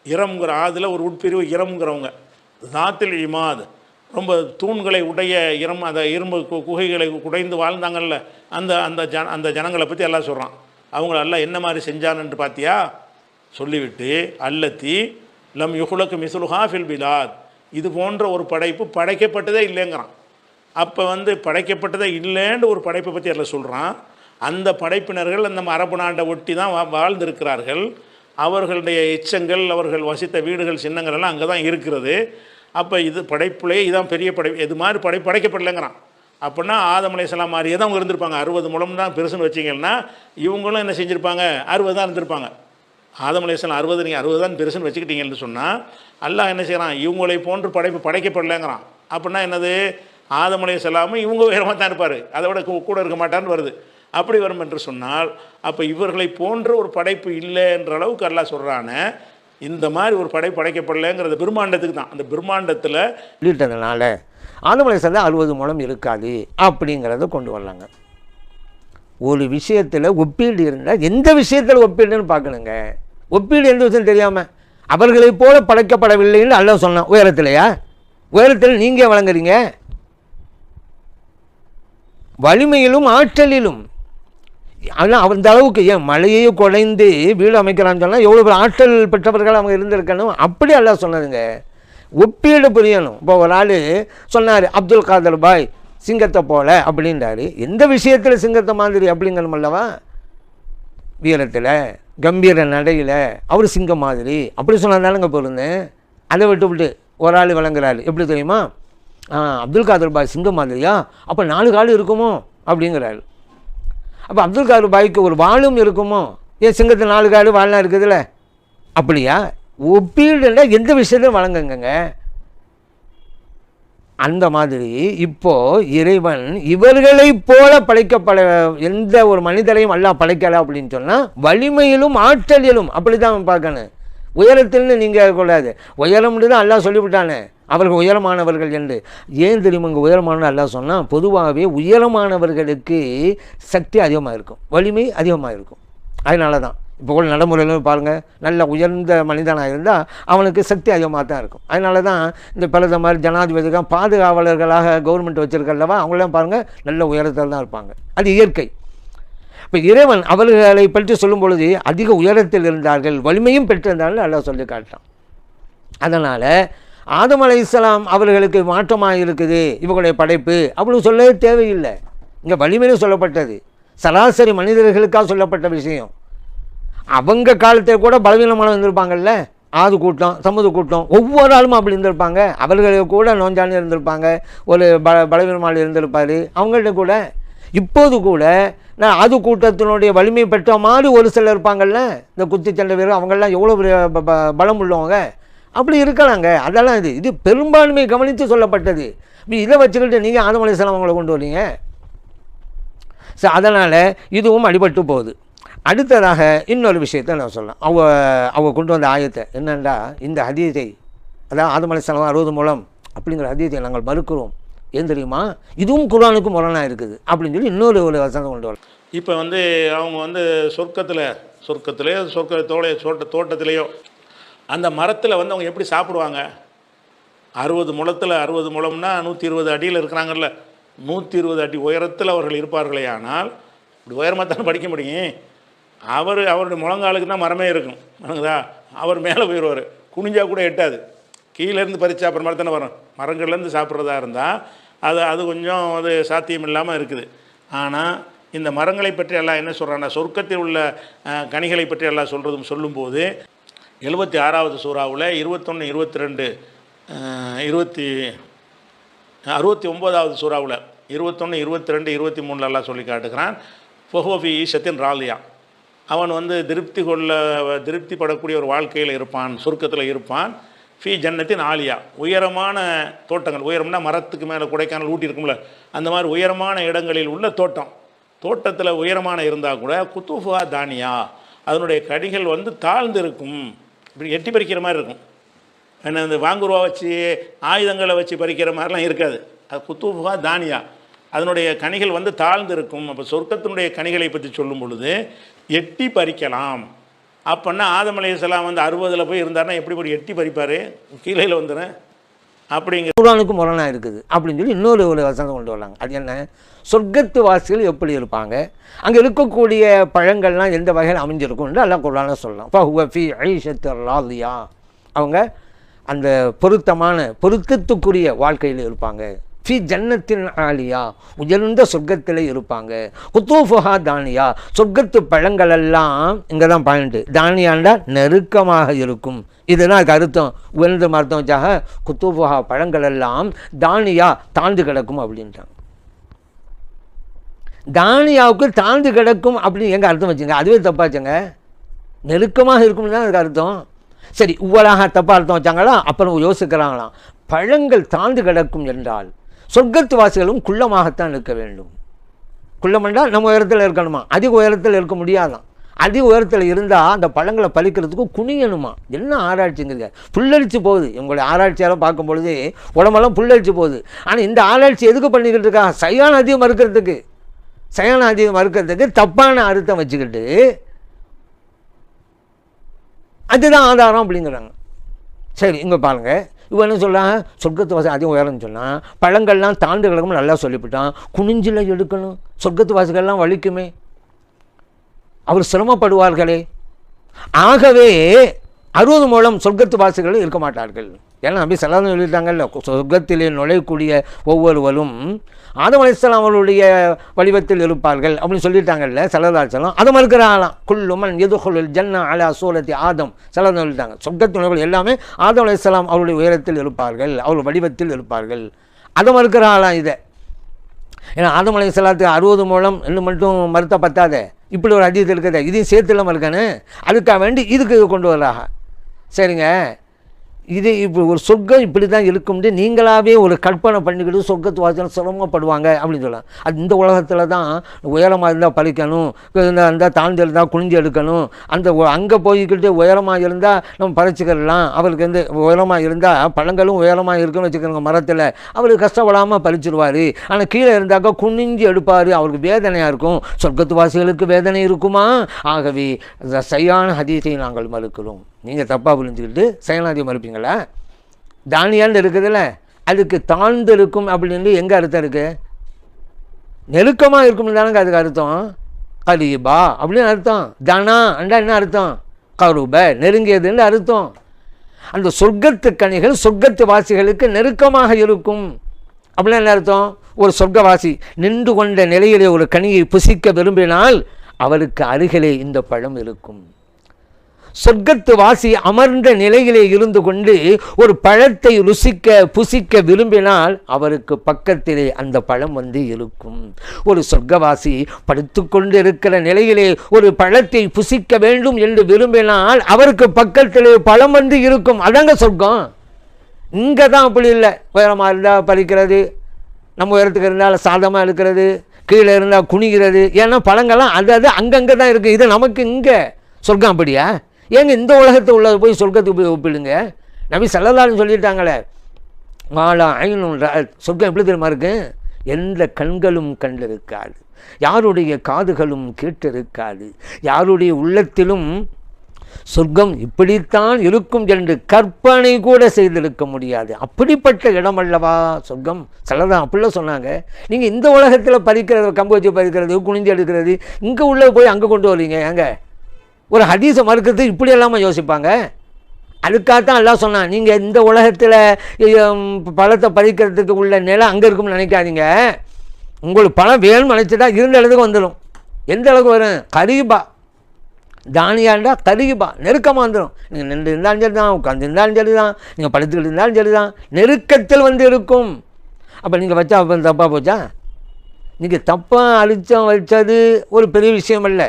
[SPEAKER 1] இரம்ங்கிற ஆதில் ஒரு உட்பிரிவு இரம்ங்கிறவங்க. தாத்தில் இமாத், ரொம்ப தூண்களை உடைய இரம், அந்த இரும்பு குகைகளை குடைந்து வாழ்ந்தாங்கல்ல, அந்த ஜனங்களை பற்றி எல்லாம் சொல்கிறான். அவங்கள எல்லாம் என்ன மாதிரி செஞ்சான் என்று பார்த்தியா சொல்லிவிட்டு, அல்லத்தி லம் யுஹ்லக் மிஸ்லுஹா ஃபில் பிலாத், இது போன்ற ஒரு படைப்பு படைக்கப்பட்டதே இல்லைங்கிறான். அப்போ படைக்கப்பட்டதே இல்லைன்னு ஒரு படைப்பை பற்றி எல்லாம் சொல்கிறான். அந்த படைப்பினர்கள் அந்த அரபு நாட்டை ஒட்டி தான் வாழ்ந்திருக்கிறார்கள். அவர்களுடைய எச்சங்கள், அவர்கள் வசித்த வீடுகள், சின்னங்கள் எல்லாம் அங்கே தான் இருக்கிறது. அப்போ இது படைப்புலேயே இதான் பெரிய படைப்பு, இது மாதிரி படைக்கப்படலைங்கிறான். அப்படின்னா ஆதம் அலைஹிஸ்ஸலாம் மாதிரியே தான் அவங்க இருந்திருப்பாங்க. 60 முழம் தான் பெருசுன்னு வச்சிங்கன்னா இவங்களும் என்ன செஞ்சுருப்பாங்க? 60 தான் இருந்திருப்பாங்க. ஆதம் அலைஹிஸ்ஸலாம் 60, நீங்கள் 60 தான் பெருசுன்னு வச்சுக்கிட்டீங்கன்னு சொன்னால் அல்லாஹ் என்ன செய்கிறான்? இவங்களை போன்று படைப்பு படைக்கப்படலைங்கிறான். அப்படின்னா என்னது? ஆதம் அலைஹிஸ்ஸலாமும் இவங்க உயரமாக தான் இருப்பார், அதை விட கூட இருக்க மாட்டான்னு வருது. அப்படி வரும் என்று சொன்னால் அப்போ இவர்களை போன்ற ஒரு படைப்பு இல்லைன்ற அளவுக்கு அல்லாஹ் சொல்கிறான இந்த மாதிரி ஒரு படைப்பு படைக்கப்படலைங்கிறது பிரம்மாண்டத்துக்கு தான். அந்த பிரம்மாண்டத்தில்
[SPEAKER 2] சொல்லிட்டதுனால ஆதம் அலைஹிஸ்ஸலாம் 60 முழம் இருக்காது அப்படிங்கிறத கொண்டு வரலாங்க. ஒரு விஷயத்தில் ஒப்பீடு இருந்தால் எந்த விஷயத்தில் ஒப்பீடுன்னு பார்க்கணுங்க. ஒப்பீடு எந்த விஷயம் தெரியாமல் அவர்களைப் போல படைக்கப்படவில்லைன்னு அல்லாஹ் சொன்னான். உயரத்திலையா? உயரத்தில் நீங்கள் வழங்குறீங்க. வலிமையிலும் ஆற்றலிலும் ஆனால் அந்த அளவுக்கு ஏன் மலையை குடைந்து வீடு அமைக்கிறான்னு சொன்னால் எவ்வளோ பேர் ஆற்றல் பெற்றவர்கள் அவங்க இருந்திருக்கணும். அப்படி அல்லாஹ் சொன்னதுங்க. ஒப்பீடு புரியணும். இப்போ ஒரு ஆள் சொன்னார், அப்துல் காதர் பாய் சிங்கத்தை போல அப்படின்றாரு. எந்த விஷயத்தில் சிங்கத்தை மாதிரி அப்படிங்கணும் அல்லவா? வீரத்தில், கம்பீர நடையில் அவர் சிங்கம் மாதிரி அப்படி சொன்னதானுங்க பொருந்தேன். அதை விட்டு ஒரு ஆள் விளங்குறாரு. எப்படி தெரியுமா? அப்துல் காதர் பாய் சிங்கம் மாதிரியா? அப்போ 4 கால் இருக்குமோ அப்படிங்கிறாரு. அப்போ அப்துல் காதர் பாய்க்கு ஒரு வாளும் இருக்குமோ? ஏன் சிங்கத்தில் 4 கால் வாழலாம் இருக்குதுல்ல? அப்படியா? ஒப்பீடுன்னா எந்த விஷயத்தையும் வழங்குங்க. அந்த மாதிரி இப்போது இறைவன் இவர்களைப் போல படைக்கப்பட எந்த ஒரு மனிதரையும் அல்லாஹ் படைக்கலை அப்படின்னு சொன்னால் வலிமையிலும் ஆற்றலிலும் அப்படி தான் பார்க்கணும். உயரத்தில்னு நீங்கள் கூடாது. உயரம்னு தான் அல்லாஹ் சொல்லிவிட்டானே அவர்கள் உயரமானவர்கள் என்று. ஏன் தெரியுமா இங்கே உயரமானவர்கள் அல்லாஹ் சொன்னால்? பொதுவாகவே உயரமானவர்களுக்கு சக்தி அதிகமாக இருக்கும், வலிமை அதிகமாக இருக்கும். அதனால தான் இப்போ கூட நடைமுறையில் பாருங்கள், நல்ல உயர்ந்த மனிதனாக இருந்தால் அவனுக்கு சக்தி அதிகமாக தான் இருக்கும். அதனால தான் இந்த பிரதமர் ஜனாதிபதிகள் பாதுகாவலர்களாக கவர்மெண்ட் வச்சுருக்கல்லவா, அவங்களாம் பாருங்கள் நல்ல உயரத்தில் தான் இருப்பாங்க. அது இயற்கை. இப்போ இறைவன் அவர்களை பற்றி சொல்லும் பொழுது அதிக உயரத்தில் இருந்தார்கள், வலிமையும் பெற்றிருந்தார்கள் அல்லாஹ் சொல்லி காட்டான். அதனால் ஆதம் அலைஹிஸ்ஸலாம் அவர்களுக்கு மாற்றமாக இருக்குது இவங்களுடைய படைப்பு அப்படின்னு சொல்லவே தேவையில்லை. இங்கே வலிமையிலும் சொல்லப்பட்டது, சராசரி மனிதர்களுக்காக சொல்லப்பட்ட விஷயம். அவங்க காலத்தில் கூட பலவீனமான இருந்திருப்பாங்கல்ல, ஆது கூட்டம் சமூக கூட்டம், ஒவ்வொரு ஆளும் அப்படி இருந்திருப்பாங்க. அவர்களுக்கு கூட நோஞ்சானி இருந்திருப்பாங்க, ஒரு பலவீனமான இருந்திருப்பார். அவங்கள்ட்ட கூட இப்போது கூட நான் ஆது கூட்டத்தினுடைய வலிமை பெற்ற மாதிரி ஒரு சிலர் இருப்பாங்கல்ல, இந்த குத்துச்சண்டை வீரர், அவங்கெல்லாம் எவ்வளோ பலம் உள்ளவங்க, அப்படி இருக்கலாங்க. அதெல்லாம் இது பெரும்பான்மை கவனித்து சொல்லப்பட்டது. இதை வச்சுக்கிட்டு நீங்கள் ஆதம் அலைஹிஸ்ஸலாம் அவங்கள கொண்டு வரீங்க. ஸோ அதனால் இதுவும் அடிபட்டு போகுது. அடுத்ததாக இன்னொரு விஷயத்தை நான் சொல்லலாம். அவங்க கொண்டு வந்த ஆயத்தை என்னென்னா, இந்த ஹதீஸை, அதாவது ஆதம் அலைஹிஸ்ஸலாம் 60 முழம் அப்படிங்கிற ஹதீஸை நாங்கள் மறுக்கிறோம். ஏன் தெரியுமா, இதுவும் குர்ஆனுக்கு முரணாக இருக்குது அப்படின்னு சொல்லி இன்னொரு ஒரு வசனம் கொண்டு வரலாம்.
[SPEAKER 1] இப்போ அவங்க சொர்க்கத்திலேயோ தோட்டத்திலேயோ அந்த மரத்தில் அவங்க எப்படி சாப்பிடுவாங்க? 60 முழத்தில் 60 முழம்னா 120 அடியில் இருக்கிறாங்கல்ல, 120 அடி உயரத்தில் அவர்கள் இருப்பார்களே. ஆனால் இப்படி உயரமாக தானே படிக்க முடியும். அவருடைய முழங்காலுக்கு தான் மரமே இருக்கும், வணங்குதா? அவர் மேலே போயிடுவார், குனிஞ்சா கூட எட்டாது. கீழேருந்து பறித்து சாப்பிட்ற மாதிரி தானே வரும். மரங்கள்லேருந்து சாப்பிட்றதா இருந்தால் அது கொஞ்சம் சாத்தியம் இல்லாமல் இருக்குது. ஆனால் இந்த மரங்களை பற்றி எல்லாம் என்ன சொல்கிறாங்கன்னா, சொர்க்கத்தில் உள்ள கனிகளை பற்றி எல்லாம் சொல்லும்போது 76வது சூறாவில் 21, 22, 69வது சூறாவில் 21, 22, 23 எல்லாம் சொல்லி காட்டுகிறான். ஃபஹுவஃபி ஈஷத்தின் ராலியா, அவன் திருப்திப்படக்கூடிய ஒரு வாழ்க்கையில் இருப்பான், சொர்க்கத்தில் இருப்பான். ஃபி ஜன்னத்தின் ஆலியா, உயரமான தோட்டங்கள், உயரம்னா மரத்துக்கு மேலே கொடைக்கானல் ஊட்டி இருக்கும்ல, அந்த மாதிரி உயரமான இடங்களில் உள்ள தோட்டத்தில் உயரமான இருந்தால் கூட குத்தூஃபுஹா தானியா, அதனுடைய கடிகள் தாழ்ந்து இருக்கும், இப்படி எட்டி பறிக்கிற மாதிரி இருக்கும். ஏன்னா இந்த வாங்குருவா வச்சு ஆயுதங்களை வச்சு பறிக்கிற மாதிரிலாம் இருக்காது. அது குத்தூஃபுஹா தானியா, அதனுடைய கனிகள் தாழ்ந்து இருக்கும். அப்போ சொர்க்கத்தினுடைய கனிகளை பற்றி சொல்லும் பொழுது எட்டி பறிக்கலாம். அப்படின்னா ஆதம் அலைஹிஸ்ஸலாம் 60 போய் இருந்தாருன்னா எப்படி போய் எட்டி பறிப்பார்? கீழே வந்துடுறேன் அப்படிங்கிற
[SPEAKER 2] குர்ஆனுக்கு முரணாக இருக்குது அப்படின்னு சொல்லி இன்னொரு ஒரு வசனம் கொண்டு வராங்க. அது என்ன, சொர்க்கத்து வாசிகள் எப்படி இருப்பாங்க, அங்கே இருக்கக்கூடிய பழங்கள்லாம் எந்த வகையில் அமைஞ்சிருக்கும்னு எல்லாம் குர்ஆனை சொல்லலாம். ஃபஹுவ ஃபீ ஈஷத்தின் ராலியா, அவங்க அந்த பொருத்தத்துக்குரிய வாழ்க்கையில் இருப்பாங்க. ஃபி ஜன்னத்தின் ஆலியா, உயர்ந்த சொர்க்கத்தில் இருப்பாங்க. குத்தூஃபுஹா தானியா, சொர்க்கத்து பழங்களெல்லாம், இங்கே தான் பாயிண்ட்டு, தானியாண்டா நெருக்கமாக இருக்கும். இதுதான் அதுக்கு அர்த்தம். உயர்ந்த அர்த்தம் வச்சாக குத்தூஃபுஹா பழங்களெல்லாம் தானியா தாழ்ந்து கிடக்கும் அப்படின்ட்டாங்க. தானியாவுக்கு தாழ்ந்து கிடக்கும் அப்படின்னு எங்கே அர்த்தம் வச்சுங்க, அதுவே தப்பாச்சுங்க. நெருக்கமாக இருக்கும்னு தான் அதுக்கு அர்த்தம். சரி, இவ்வளாக தப்பாக அர்த்தம் வச்சாங்களா? அப்புறம் யோசிக்கிறாங்களாம், பழங்கள் தாழ்ந்து கிடக்கும் என்றால் சொர்க்கத்து வாசிகளும் குள்ளமாகத்தான் இருக்க வேண்டும். குள்ளம் என்றால் நம்ம உயரத்தில் இருக்கணுமா, அதிக உயரத்தில் இருக்க முடியாதான். அதிக உயரத்தில் இருந்தால் அந்த பழங்களை பறிக்கிறதுக்கு குனியணுமா. என்ன ஆராய்ச்சிங்கிறீங்க, புல்லரிச்சு போகுது. உங்களுடைய ஆராய்ச்சியால் பார்க்கும் பொழுது உடம்பெல்லாம் புல்லரிச்சு போகுது. ஆனால் இந்த ஆராய்ச்சி எதுக்கு பண்ணிக்கிட்டு இருக்கா? சயான அதிகம் மறுக்கிறதுக்கு தப்பான அர்த்தம் வச்சுக்கிட்டு அதுதான் ஆதாரம் அப்படிங்கிறாங்க. சரி, இங்கே பாருங்கள், இவன் என்ன சொல்கிறான், சொர்க்கத்து வாசி அதிகம் உயரம்னு சொன்னால் பழங்கள்லாம் தாழ்ந்து கிடக்கும்னு நல்லா சொல்லிவிட்டான். குனிஞ்சில் எடுக்கணும், சொர்க்கத்து வாசிகள்லாம் வலிக்குமே, அவர் சிரமப்படுவார்களே. ஆகவே 60 முழம் சொர்க்கத்து வாசிகள் இருக்க மாட்டார்கள். ஏன்னா அப்படி செல்லாதுன்னு சொல்லிட்டாங்கல்ல, சொர்க்கத்திலே நுழையக்கூடிய ஒவ்வொருவரும் ஆதம் அலைஹிஸ்ஸலாம் அவருடைய வடிவத்தில் இருப்பார்கள் அப்படின்னு சொல்லிட்டாங்கல்ல செல்லதாச்சலம். அதை மறுக்கிறாங்களாம். குல்லுமன் யதுகுலுல் ஜன்னா அலா சூரத்தி ஆதம் செல்லதான் சொல்லிட்டாங்க. சொர்க்கத்தினர்கள் எல்லாமே ஆதம் அலைஹிஸ்ஸலாம் அவருடைய உயரத்தில் இருப்பார்கள், அவர் வடிவத்தில் இருப்பார்கள். அதை மறுக்கிறாங்களாம் இதை. ஏன்னா ஆதம் அலைஹிஸ்ஸலாத்துக்கு 60 முழம் இன்னும் மட்டும் மறுத்த பத்தாதே, இப்படி ஒரு ஹதீஸ் இருக்குது, இதையும் சேர்த்துலாம் இருக்கணும். அதுக்காக வேண்டி இதுக்கு கொண்டு வர்றாங்க. சரிங்க, இது இப்போ ஒரு சொர்க்கம் இப்படி தான் இருக்கும்னு நீங்களாகவே ஒரு கற்பனை பண்ணிக்கிட்டு சொர்க்கத்து வாசல் சிரமப்படுவாங்க அப்படின்னு சொல்லலாம். அது இந்த உலகத்தில் தான் உயரமாக இருந்தால் பறிக்கணும், இருந்தால் தாழ்ந்து இருந்தால் குனிஞ்சு எடுக்கணும், அந்த அங்கே போய்கிட்டு உயரமாக இருந்தால் நம்ம பறிச்சுக்கிடலாம், அவருக்கு வந்து உயரமாக இருந்தால் பழங்களும் உயரமாக இருக்குன்னு வச்சுக்கோங்க மரத்தில், அவருக்கு கஷ்டப்படாமல் பறிச்சிடுவார். ஆனால் கீழே இருந்தாக்கா குனிஞ்சு எடுப்பார், அவருக்கு வேதனையாக இருக்கும். சொர்க்கத்து வாசிகளுக்கு வேதனை இருக்குமா? ஆகவே சரியான ஹதீஸை நாங்கள் மறுக்கிறோம். நீங்கள் தப்பாக புரிஞ்சுக்கிட்டு சயனாதியை மறுப்பீங்களா? தானியான்னு இருக்குதுல்ல, அதுக்கு தாழ்ந்து இருக்கும் அப்படின்னு எங்கே அர்த்தம் இருக்குது? நெருக்கமாக இருக்கும்னு தானங்க அதுக்கு அர்த்தம். கரீபா அப்படின்னு அர்த்தம். தனா அண்டா என்ன அர்த்தம்? கருப நெருங்கியதுன்னு அர்த்தம். அந்த சொர்க்கத்து கனிகள் சொர்க்கத்து வாசிகளுக்கு நெருக்கமாக இருக்கும் அப்படின்னு என்ன அர்த்தம்? ஒரு சொர்க்கவாசி நின்று கொண்ட நிலையிலே ஒரு கனியை புசிக்க விரும்பினால் அவருக்கு அருகிலே இந்த பழம் இருக்கும். சொர்க்கத்து வாசி அமர்ந்த நிலையிலே இருந்து கொண்டு ஒரு பழத்தை ருசிக்க புசிக்க விரும்பினால் அவருக்கு பக்கத்திலே அந்த பழம் வந்து இருக்கும். ஒரு சொர்க்கவாசி படுத்து கொண்டு இருக்கிற நிலையிலே ஒரு பழத்தை புசிக்க வேண்டும் என்று விரும்பினால் அவருக்கு பக்கத்திலே பழம் வந்து இருக்கும். அதாங்க சொர்க்கம். இங்கே தான் அப்படி இல்லை. உயரமாக இருந்தால் பறிக்கிறது, நம்ம உயரத்துக்கு இருந்தால் சாதமாக இருக்கிறது, கீழே இருந்தால் குனிகிறது. ஏன்னா பழங்கள்லாம் அது அங்கங்கே தான் இருக்குது. இது நமக்கு இங்கே சொர்க்கம் அப்படியா? ஏங்க இந்த உலகத்தை உள்ளது போய் சொர்க்கத்துக்கு போய் ஒப்பிடுங்க? நபி ஸல்லல்லாஹு அலைஹி சொல்லிட்டாங்களே, மாலா ஐனுன் ரஅத், சொர்க்கம் எப்படி தெரியுமா இருக்கு? எந்த கண்களும் கண்டிருக்காது, யாருடைய காதுகளும் கேட்டிருக்காது, யாருடைய உள்ளத்திலும் சொர்க்கம் இப்படித்தான் இருக்கும் என்று கற்பனை கூட செய்திருக்க முடியாது. அப்படிப்பட்ட இடம் அல்லவா சொர்க்கம். சிலதான் அப்படிலாம் சொன்னாங்க. நீங்கள் இந்த உலகத்தில் பறிக்கிறது, கம்பு வச்சு பறிக்கிறது, குனிஞ்சு எடுக்கிறது, இங்கே உள்ள போய் அங்கே கொண்டு வரீங்க. ஏங்க ஒரு ஹதீஸை மறுக்கிறது இப்படி எல்லாமே யோசிப்பாங்க. அதுக்காகத்தான் எல்லாம் சொன்னான், நீங்கள் இந்த உலகத்தில் பழத்தை பறிக்கிறதுக்கு உள்ள நிலம் அங்கே இருக்கும்னு நினைக்காதீங்க. உங்களுக்கு பழம் வேணும்னு நினச்சிட்டா இருந்த இடத்துக்கு வந்துடும். எந்த அளவுக்கு வரும்? கரீபா. தானியாண்டா கரீபா, நெருக்கமாக வந்துடும். நீங்கள் நின்று இருந்தாலும் சரி தான், உட்காந்து இருந்தாலும் சரி தான், நீங்கள் படுத்துக்கிட்டு இருந்தாலும் சரி தான், நெருக்கத்தில் வந்து இருக்கும். அப்போ நீங்கள் வச்சா அப்போ தப்பாக போச்சா? நீங்கள் தப்பாக அழிச்சம் வச்சது ஒரு பெரிய விஷயம் இல்லை.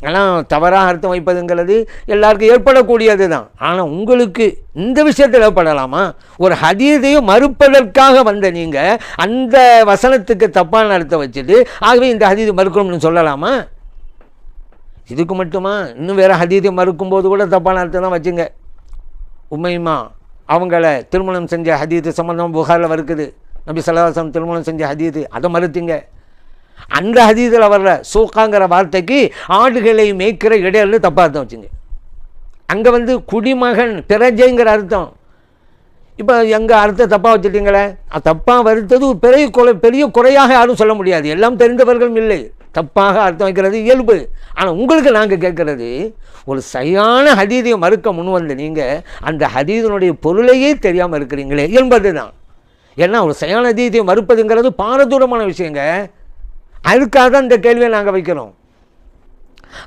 [SPEAKER 2] ஆனால் தவறாக அர்த்தம் வைப்பதுங்கிறது எல்லாருக்கும் ஏற்படக்கூடியது தான். ஆனால் உங்களுக்கு இந்த விஷயத்தில் ஏற்படலாமா? ஒரு ஹதீஸையும் மறுப்பதற்காக வந்த நீங்கள் அந்த வசனத்துக்கு தப்பான அர்த்தம் வச்சுட்டு ஆகவே இந்த ஹதீஸை மறுக்கணும்னு சொல்லலாமா? இதுக்கு மட்டுமா? இன்னும் வேறு ஹதீஸை மறுக்கும்போது கூட தப்பான அர்த்தம் தான் வச்சுங்க. உமைமா அவங்கள திருமணம் செஞ்ச ஹதீஸு சம்மந்தம் புகாரில் இருக்குது. நபி ஸல்லல்லாஹு அலைஹி வஸல்லம் திருமணம் செஞ்ச ஹதீஸு, அதை மறுத்தீங்க. அந்த ஹதீஸில் வர்ற சூக்காங்கிற வார்த்தைக்கு ஆடுகளை மேய்க்கிற இடையில தப்பாக அர்த்தம் வச்சுங்க. அங்கே வந்து குடிமகன் பிரஜைங்கிற அர்த்தம். இப்போ எங்கள் அர்த்தம் தப்பாக வச்சுட்டீங்களே. தப்பாக வருத்தது பெரிய குறையாக யாரும் சொல்ல முடியாது. எல்லாம் தெரிந்தவர்களும் இல்லை. தப்பாக அர்த்தம் வைக்கிறது இயல்பு. ஆனால் உங்களுக்கு நாங்கள் கேட்குறது, ஒரு சரியான ஹதீஸை மறுக்க முன் வந்த நீங்கள் அந்த ஹதீஸினுடைய பொருளையே தெரியாமல் இருக்கிறீங்களே என்பது தான். ஏன்னா ஒரு சரியான ஹதீஸை மறுப்பதுங்கிறது பாரதூரமான விஷயங்க. அதுக்காக தான் இந்த கேள்வியை நாங்கள் வைக்கிறோம்.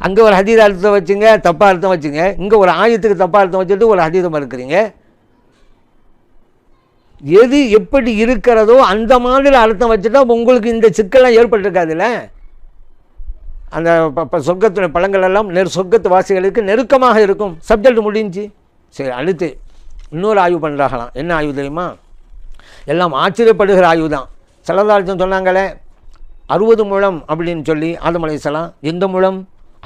[SPEAKER 2] அங்கே ஒரு ஹதீஸ் அர்த்தம் வச்சுங்க, தப்பாக அர்த்தம் வச்சுங்க. இங்கே ஒரு ஆயத்துக்கு தப்பாக அர்த்தம் வச்சுட்டு ஒரு ஹதீஸை மறுக்கிறீங்க. எது எப்படி இருக்கிறதோ அந்த மாதிரி அர்த்தம் வச்சுட்டா உங்களுக்கு இந்த சிக்கல்லாம் ஏற்பட்டிருக்காதுல்ல. அந்த சொர்க்கத்துடைய பழங்கள் எல்லாம் சொர்க்கத்து வாசிகளுக்கு நெருக்கமாக இருக்கும். சப்ஜெக்ட் முடிஞ்சு. சரி, அடுத்து இன்னொரு ஆய்வு பண்ணுறாங்களாம். என்ன ஆய்வு தெரியுமா? எல்லாம் ஆச்சரியப்படுகிற ஆய்வு தான். ஸல்லல்லாஹு அலைஹி வஸல்லம் சொன்னாங்களே 60 முழம் அப்படின்னு சொல்லி ஆதம் அலைஹிஸ்ஸலாம். எந்த முழம்?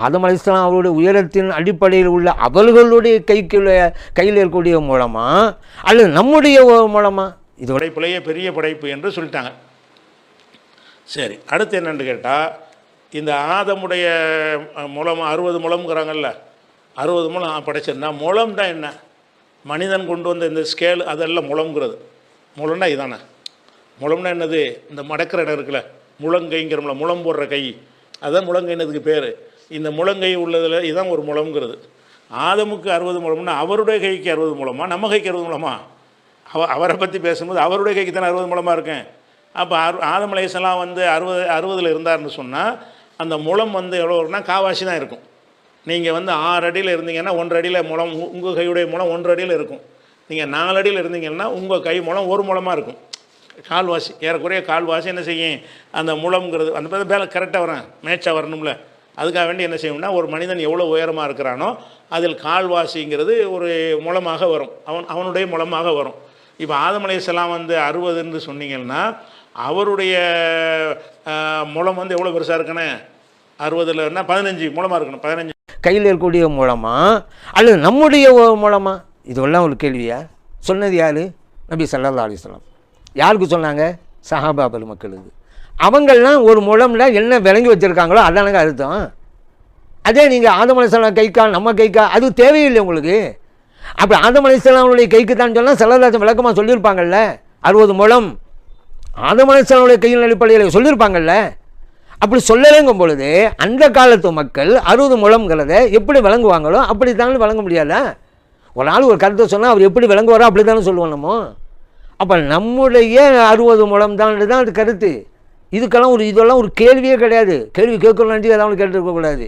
[SPEAKER 2] ஆதம் அலைஹிஸ்ஸலாம் அவருடைய உயரத்தின் அடிப்படையில் உள்ள அவர்களுடைய கையில் இருக்கக்கூடிய மூலமா அல்லது நம்முடைய மூலமா?
[SPEAKER 1] இது படைப்புலையே பெரிய படைப்பு என்று சொல்லிட்டாங்க. சரி, அடுத்து என்னென்னு கேட்டால், இந்த ஆதமுடைய மூலம் 60 முழம்ங்கிறாங்கல்ல, 60 முழம் படைச்சிருந்தா முழம் தான் என்ன? மனிதன் கொண்டு வந்த இந்த ஸ்கேல் அதெல்லாம் முழங்கிறது. முழம்னா இதானே? முழம்னா என்னது? இந்த மடக்கிற இடம் இருக்குல்ல, முழங்கைங்கிறோம்ல, முழம் போடுற கை, அதுதான் முழங்கைன்னதுக்கு பேர். இந்த முழங்கை உள்ளதில் இதுதான் ஒரு முழங்கிறது. ஆதமுக்கு 60 முழம்னா அவருடைய கைக்கு 60 முழமா, நம்ம கைக்கு 60 முழமா? அவரை பற்றி பேசும்போது அவருடைய கைக்கு தானே 60 முழமாக இருக்கேன். அப்போ ஆதம் அலைஹிஸ்ஸலாம் வந்து 60 இருந்தார்னு சொன்னால் அந்த முழம் வந்து எவ்வளோ இருக்குன்னா காவாசி தான் இருக்கும். நீங்கள் வந்து 6 அடியில் இருந்தீங்கன்னா 1 அடியில் முழம், உங்கள் கையுடைய முழம் 1 அடியில் இருக்கும். நீங்கள் 4 அடியில் இருந்தீங்கன்னா உங்கள் கை முழம் 1 முழமாக இருக்கும். கால்வாசி, ஏறக்குறைய கால்வாசி என்ன செய்யும் அந்த முழம்ங்கிறது. அந்த பேர் கரெக்டாக வரேன், மேட்சாக வரணும்ல. அதுக்காக வேண்டி என்ன செய்யணும்னா, ஒரு மனிதன் எவ்வளோ உயரமாக இருக்கிறானோ அதில் கால்வாசிங்கிறது ஒரு முழமாக வரும், அவனுடைய முழமாக வரும். இப்போ ஆதம் அலைஹிஸ்ஸலாம் வந்து 60ன்னு சொன்னீங்கன்னா அவருடைய முழம் வந்து எவ்வளோ பெருசாக இருக்கணும்? 60ன்னா 15 முழமாக இருக்கணும். 15
[SPEAKER 2] கையில் இருக்கக்கூடிய மூலமா அல்லது நம்முடைய மூலமா? இதெல்லாம் ஒரு கேள்வியா? சொன்னது யார்? நபி ஸல்லல்லாஹு அலைஹி வஸல்லம். யாருக்கு சொன்னாங்க? சஹாபா பெருமக்களுக்கு. அவங்கள்லாம் ஒரு முழம்ல என்ன விளங்கி வச்சுருக்காங்களோ அதானங்க அர்த்தம். அதே நீங்கள் ஆதம் அலைஹிஸ்ஸலாம் கைக்கா நம்ம கைக்கா அது தேவையில்லை உங்களுக்கு. அப்படி ஆதம் அலைஹிஸ்ஸலாமுடைய கைக்கு தான் சொன்னால் ஸல்லல்லாஹு விளக்கமாக சொல்லியிருப்பாங்கல்ல. 60 முழம் ஆதம் அலைஹிஸ்ஸலாமுடைய கையின் அடிப்படையில் சொல்லியிருப்பாங்கல்ல. அப்படி சொல்லலைங்கும் பொழுது அந்த காலத்து மக்கள் 60 முழம்ங்கிறத எப்படி விளங்குவாங்களோ அப்படி தானே விளங்க முடியாதா? ஒரு ஆள் ஒரு கருத்தை சொன்னால் அவர் எப்படி விளங்குவாரோ அப்படி தானே சொல்லுவோம் நம்ம. அப்போ நம்முடைய 60 முழம் தான் அது கருத்து. இதுக்கெல்லாம் இதெல்லாம் ஒரு கேள்வியே கிடையாது. கேள்வி கேட்கணும்னு ஏதாவது கேட்டுருக்கக்கூடாது.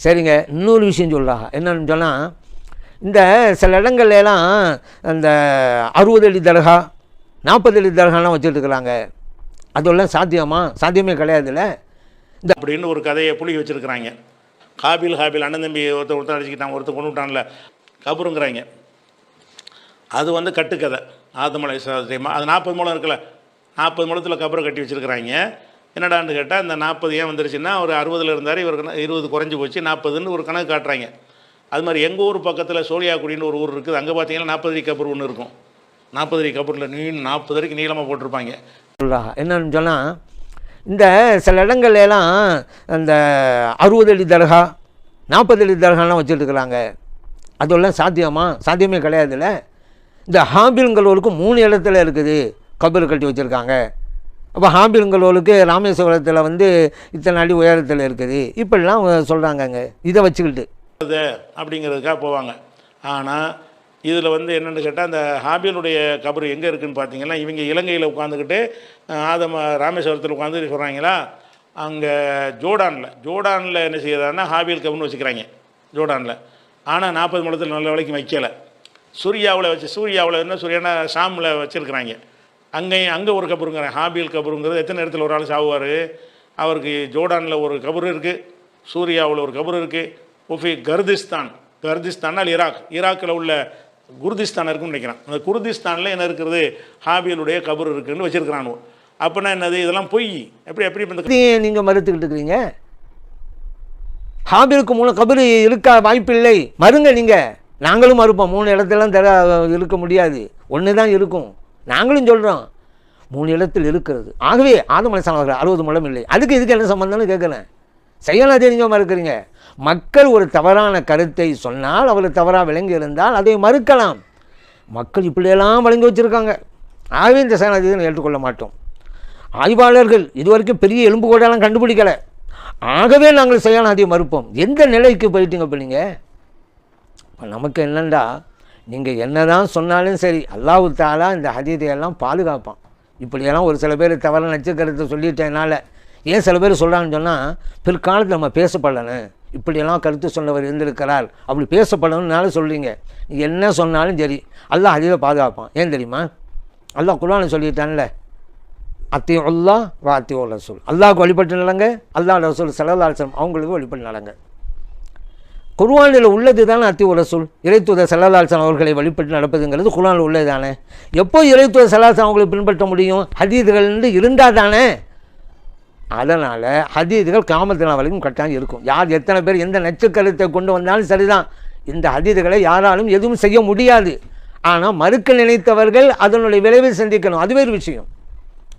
[SPEAKER 2] சரிங்க, இன்னொரு விஷயம் சொல்லலாம். என்னன்னு சொன்னால், இந்த சில இடங்கள்லாம் அந்த 60 அடி தர்கா 40 அடி தர்காலாம் வச்சுருக்குறாங்க. அதெல்லாம் சாத்தியமா? சாத்தியமே கிடையாதுல்ல.
[SPEAKER 1] இந்த அப்படின்னு ஒரு கதையை புளி வச்சுருக்குறாங்க. ஹாபில் அண்ணன் தம்பி ஒருத்தர் அடிச்சுக்கிட்டான், ஒருத்தர் கொண்டு விட்டான்ல, கபருங்கிறாங்க. அது வந்து கட்டுக்கதை. ஆதம் அலைஹிஸ்ஸலாம் தெரியுமா? அது 40 முழம் இருக்குல்ல, 40 முழத்தில் கபரை கட்டி வச்சுருக்குறாங்க. என்னடான்னு கேட்டால், இந்த 40 ஏன் வந்துருச்சுன்னா, ஒரு 60 இருந்தார், இவருக்கு 20 குறைஞ்சி போச்சு, 40ன்னு ஒரு கணக்கு காட்டுறாங்க. அது மாதிரி எங்கள் ஊர் பக்கத்தில் சோழியாக்குடின்னு ஒரு ஊர் இருக்குது. அங்கே பார்த்தீங்கன்னா 40 அடி கபர் ஒன்று இருக்கும். 40 அடி கபரில் 40 வரைக்கும் நீளமாக போட்டிருப்பாங்க.
[SPEAKER 2] என்னன்னு சொன்னால், இந்த சில இடங்கள்லாம் அந்த 60 அடி தர்கா 40 அடி தர்காலாம் வச்சுருக்குறாங்க. அதெல்லாம் சாத்தியமா? சாத்தியமே கிடையாதுல்ல. இந்த ஹாபில்களோருக்கு 3 இடத்துல இருக்குது கபர் கட்டி வச்சுருக்காங்க. அப்போ ஹாபில்களோருக்கு ராமேஸ்வரத்தில் வந்து இத்தனை அடி உயரத்தில் இருக்குது. இப்படிலாம் சொல்கிறாங்கங்க. இதை வச்சுக்கிட்டு
[SPEAKER 1] அப்படிங்கிறதுக்காக போவாங்க. ஆனால் இதில் வந்து என்னென்னு கேட்டால், அந்த ஹாபிலுடைய கபர் எங்கே இருக்குதுன்னு பார்த்தீங்கன்னா, இவங்க இலங்கையில் உட்காந்துக்கிட்டு ராமேஸ்வரத்தில் உட்காந்து சொல்கிறாங்களா, அங்கே ஜோர்டானில் என்ன செய்யறாங்கன்னா ஹாபில் கபர்னு வச்சுக்கிறாங்க ஜோர்டானில். ஆனால் 40 முழத்தில் நல்ல விலைக்கு வைக்கலை. சூரியாவில் என்ன சூரியானா ஷாமில் வச்சுருக்குறாங்க. அங்கே ஒரு கபருங்கிறேன், ஹாபில் கபருங்கிறது. எத்தனை இடத்துல ஒரு ஆள் சாவுவார்? அவருக்கு ஜோர்டானில் ஒரு கபர் இருக்குது, சூரியாவில் ஒரு கபர் இருக்குது. ஒஃபி கர்திஸ்தானால் ஈராக்கில் உள்ள குர்திஸ்தான் இருக்குன்னு நினைக்கிறான். அந்த குர்திஸ்தானில் என்ன இருக்கிறது? ஹாபிலுடைய கபர் இருக்குதுன்னு வச்சுருக்கிறானு. அப்படின்னா என்னது? இதெல்லாம் பொய். எப்படி
[SPEAKER 2] நீங்கள் மறுத்துக்கிட்டு இருக்கிறீங்க? ஹாபிலுக்கு 3 கபர் இருக்க வாய்ப்பில்லை மறுங்க நீங்கள். நாங்களும் மறுப்போம். 3 இடத்துலாம் இருக்க முடியாது, 1 தான் இருக்கும். நாங்களும் சொல்கிறோம் 3 இடத்தில் இருக்கிறது. ஆகவே ஆதம் அலைஹிஸ்ஸலாம் 60 முழம் இல்லை. இதுக்கு என்ன சம்பந்தம்னு கேட்குறேன். செய்யலாம் தெரிஞ்சவங்க மறுக்கிறீங்க. மக்கள் ஒரு தவறான கருத்தை சொன்னால், அவர் தவறாக விளங்கி இருந்தால் அதை மறுக்கலாம். மக்கள் இப்படியெல்லாம் வழங்கி வச்சுருக்காங்க. ஆகவே இந்த சயனாதியை ஏற்றுக்கொள்ள மாட்டோம். ஆய்வாளர்கள் இதுவரைக்கும் பெரிய எலும்பு கோடையெல்லாம் கண்டுபிடிக்கலை. ஆகவே நாங்கள் சயனாதியை மறுப்போம். எந்த நிலைக்கு போயிட்டீங்க இப்போ நீங்கள்? இப்போ நமக்கு என்னண்டா, நீங்கள் என்ன தான் சொன்னாலும் சரி, அல்லாஹ் தஆலா இந்த ஹதீஸையெல்லாம் பாதுகாப்பான். இப்படியெல்லாம் ஒரு சில பேர் தவறான நச்சுக்கருத்தை சொல்லிட்டேனால ஏன் சில பேர் சொல்கிறான்னு சொன்னால், பிற்காலத்தில் நம்ம பேசப்படணும், இப்படியெல்லாம் கருத்து சொன்னவர் இருந்திருக்கிறார், அப்படி பேசப்படணும்னால சொல்கிறீங்க. நீங்கள் என்ன சொன்னாலும் சரி, அல்லாஹ் ஹதீஸை பாதுகாப்பான். ஏன் தெரியுமா? அல்லாஹ் குர்ஆனில் சொல்லிட்டான்ல, அத்தியுல்லாஹ் வ அத்தியுர் ரசூல். அல்லாஹ்வுக்கு வழிபட்டு நடங்க, அல்லாஹ் ரசூல் ஸல்லல்லாஹு அலைஹி வஸல்லம் அவங்களுக்கு வழிபட்டு நடங்க. குர்ஆனில் உள்ளது தானே அத்தியுர் ரசூல். இறைத்தூதர் ஸல்லல்லாஹு அலைஹி வஸல்லம் அவர்களை வழிபட்டு நடப்பதுங்கிறது குர்ஆனில் உள்ளது தானே. எப்போ இறைத்தூதர் ஸல்லல்லாஹு அலைஹி வஸல்லம் அவங்களை பின்பற்ற முடியும்? ஹதீதுகள் இருந்தால் தானே. அதனால் ஹதீதுகள் கியாமத் நாள் வரைக்கும் கட்டாயம் இருக்கும். யார் எத்தனை பேர் எந்த நச்சுக்கருத்தை கொண்டு வந்தாலும் சரிதான், இந்த ஹதீதுகளை யாராலும் எதுவும் செய்ய முடியாது. ஆனால் மறுக்க நினைத்தவர்கள் அதனுடைய விளைவை சந்திக்கணும், அது வேறு விஷயம்.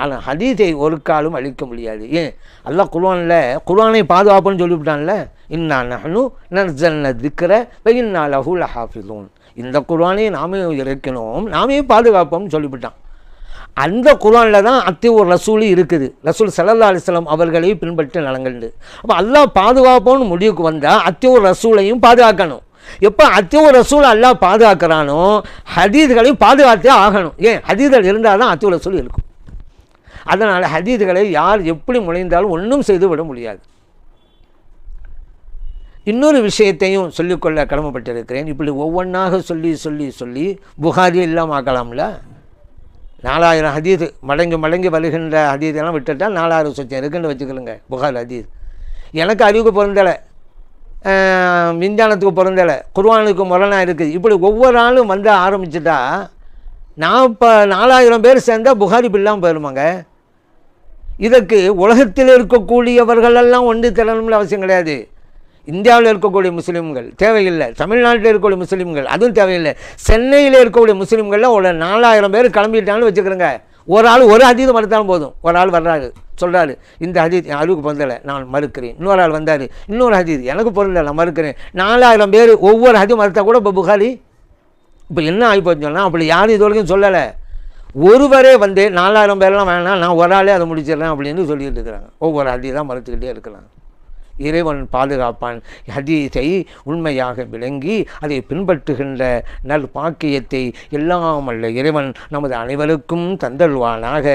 [SPEAKER 2] ஆனால் ஹதீஸை ஒரு காலும் அழிக்க முடியாது. ஏன்? அல்லாஹ் குர்ஆனை பாதுகாப்புன்னு சொல்லிவிட்டான்ல, இன்னா நஹ்னு நஸல்னா திக்ர வ இன்னா லஹு லஹாஃபிஸூன். இந்த குர்ஆனை நாமே இறக்கினோம், நாமே பாதுகாப்போம்னு சொல்லிவிட்டான். அந்த குர்ஆனில் தான் அத்தியுர் ரசூல் இருக்குது. ரசூல் ஸல்லல்லாஹு அலைஹி வஸல்லம் அவர்களை பின்பற்றி நடங்கண்டு. அப்போ அல்லாஹ் பாதுகாப்போன்னு முடிவுக்கு வந்தால் அத்தியுர் ரசூலையும் பாதுகாக்கணும். எப்போ அத்தியுர் ரசூல் அல்லாஹ் பாதுகாக்கிறானோ ஹதீதுகளையும் பாதுகாத்தே ஆகணும். ஏன்? ஹதீதுகள் இருந்தால் தான் அத்தியுர் ரசூல் இருக்கும். அதனால் ஹதீதுகளை யார் எப்படி முனைந்தாலும் ஒன்றும் செய்து விட முடியாது. இன்னொரு விஷயத்தையும் சொல்லிக்கொள்ள கடமைப்பட்டிருக்கிறேன். இப்படி ஒவ்வொன்றாக சொல்லி புகாரி இல்லாமல் ஆக்கலாம்ல. 4000 ஹதீது மடங்கி வருகின்ற ஹதீதெல்லாம் விட்டுட்டால் 4000 சொச்சம் இருக்குன்னு வச்சுக்கலுங்க புகாரி ஹதீஸ். எனக்கு அறிவுக்கு பொருந்தலை, விஞ்ஞானத்துக்கு பொருந்தலை, குர்ஆனுக்கு முரணாக இருக்குது. இப்படி ஒவ்வொரு ஆளும் வந்து ஆரம்பிச்சுட்டா நான் இப்போ 4000 பேர் சேர்ந்தால் புகாரி பில்லாம் போயிருமாங்க. இதற்கு உலகத்தில் இருக்கக்கூடியவர்களெல்லாம் ஒன்று திரணும்னு அவசியம் கிடையாது. இந்தியாவில் இருக்கக்கூடிய முஸ்லீம்கள் தேவையில்லை, தமிழ்நாட்டில் இருக்கக்கூடிய முஸ்லீம்கள் அதுவும் தேவையில்லை, சென்னையில் இருக்கக்கூடிய முஸ்லீம்களில் ஒரு 4000 பேர் கிளம்பிட்டாங்கன்னு வச்சுக்கிறேங்க. ஒரு ஆள் ஒரு ஹதீஸ் மறுத்தாலும் போதும். ஒரு ஆள் வர்றாரு சொல்கிறாரு இந்த ஹதீஸ் அறிவுக்கு பொருந்தலை நான் மறுக்கிறேன். இன்னொரு ஆள் வந்தார் இன்னொரு ஹதீஸ் எனக்கு பொருந்தலை நான் மறுக்கிறேன். 4000 பேர் ஒவ்வொரு ஹதீஸ் மறுத்தா கூட இப்போ புகாரி இப்போ என்ன ஆகிப்போச்சு சொன்னால் அப்படி யாரும் இது வரைக்கும் சொல்லலை. ஒருவரே வந்து 4000 பேர்லாம் வேணாம் நான் ஒரு ஆளே அதை முடிச்சிடறேன் அப்படின்னு சொல்லிட்டு இருக்கிறாங்க. ஒவ்வொரு ஹதீஸாக மறுத்துக்கிட்டே இருக்கலாம். இறைவன் பாதுகாப்பான். ஹதீஸை உண்மையாக விளங்கி அதை பின்பற்றுகின்ற நல் பாக்கியத்தை எல்லாம் அல்ல இறைவன் நமது அனைவருக்கும் தந்தல்வானாக.